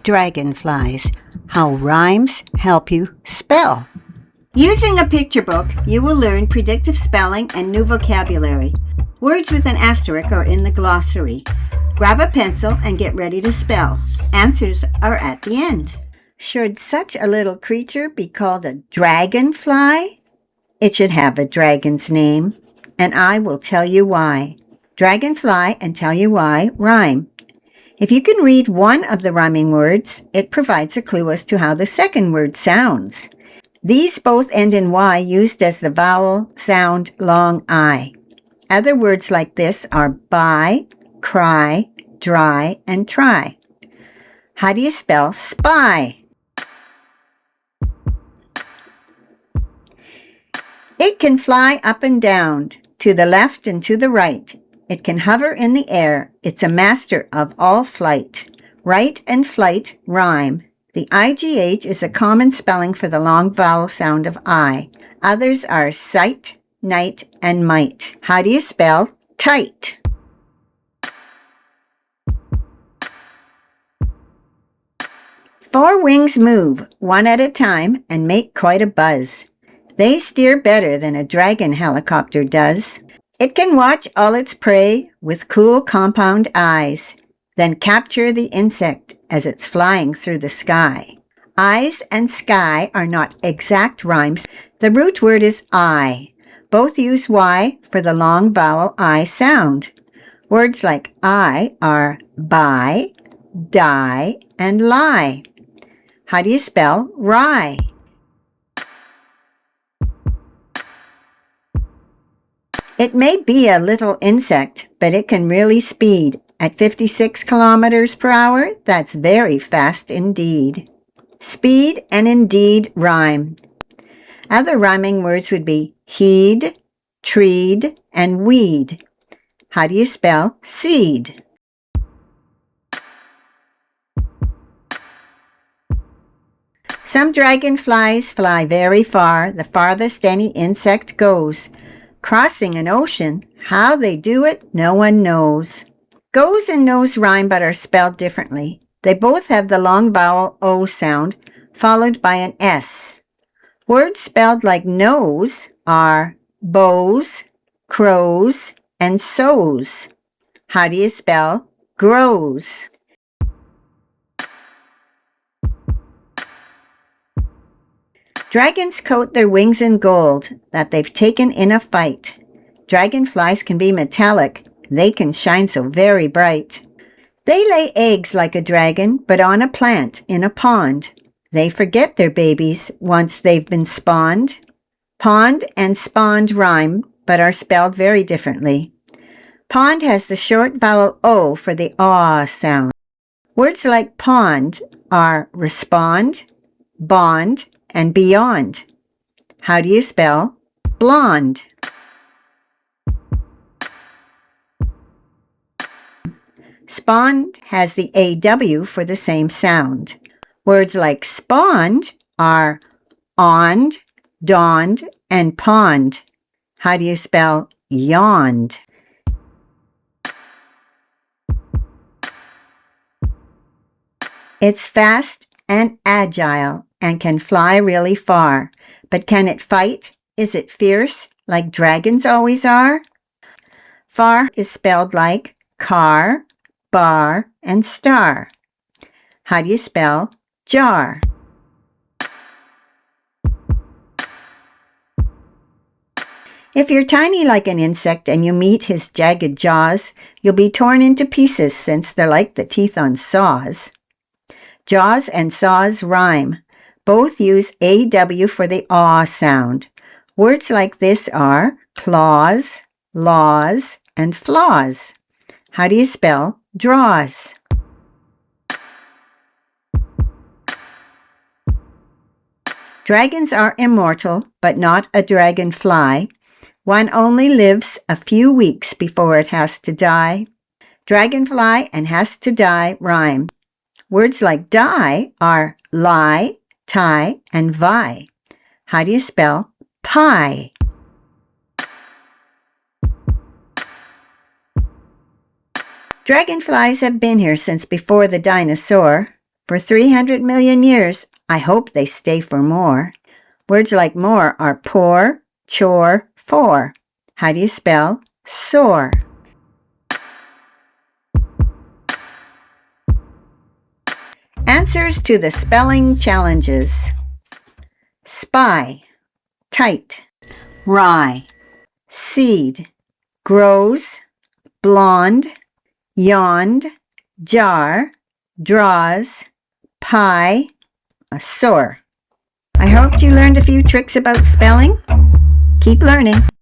Dragonflies, how rhymes help you spell. Using a picture book, you will learn predictive spelling and new vocabulary. Words with an asterisk are in the glossary. Grab a pencil and get ready to spell. Answers are at the end. Should such a little creature be called a dragonfly? It should have a dragon's name, and I will tell you why. Dragonfly and tell you why rhyme. If you can read one of the rhyming words, it provides a clue as to how the second word sounds. These both end in Y, used as the vowel sound long I. Other words like this are buy, cry, dry, and try. How do you spell spy? It can fly up and down, to the left and to the right. It can hover in the air. It's a master of all flight. Right and flight rhyme. The IGH is a common spelling for the long vowel sound of I. Others are sight, night, and might. How do you spell tight? Four wings move, one at a time, and make quite a buzz. They steer better than a dragon helicopter does. It can watch all its prey with cool compound eyes, then capture the insect as it's flying through the sky. Eyes and sky are not exact rhymes. The root word is I. Both use Y for the long vowel I sound. Words like I are buy, die, and lie. How do you spell rye? It may be a little insect, but it can really speed. At 56 kilometers per hour, that's very fast indeed. Speed and indeed rhyme. Other rhyming words would be heed, treed, and weed. How do you spell seed? Some dragonflies fly very far, the farthest any insect goes. Crossing an ocean, how they do it, no one knows. Goes and knows rhyme but are spelled differently. They both have the long vowel O sound, followed by an S. Words spelled like nose are bows, crows, and sows. How do you spell grows? Dragons coat their wings in gold that they've taken in a fight. Dragonflies can be metallic. They can shine so very bright. They lay eggs like a dragon, but on a plant in a pond. They forget their babies once they've been spawned. Pond and spawned rhyme, but are spelled very differently. Pond has the short vowel O for the aw sound. Words like pond are respond, bond, and beyond. How do you spell blonde? Spawned has the AW for the same sound. Words like spawned are awned, dawned, and pond. How do you spell yawned? It's fast and agile and can fly really far. But can it fight? Is it fierce like dragons always are? Far is spelled like car, bar, and star. How do you spell jar? If you're tiny like an insect and you meet his jagged jaws, you'll be torn into pieces since they're like the teeth on saws. Jaws and saws rhyme. Both use AW for the aw sound. Words like this are claws, laws, and flaws. How do you spell draws? Dragons are immortal, but not a dragonfly. One only lives a few weeks before it has to die. Dragonfly and has to die rhyme. Words like die are lie, tie, and vi. How do you spell pie? Dragonflies have been here since before the dinosaur. For 300 million years, I hope they stay for more. Words like more are pour, chore, for. How do you spell soar? Answers to the spelling challenges. Spy, tight. Rye, seed. Grows, blonde. Yawned, jar. Draws, pie, a soar. I hope you learned a few tricks about spelling. Keep learning.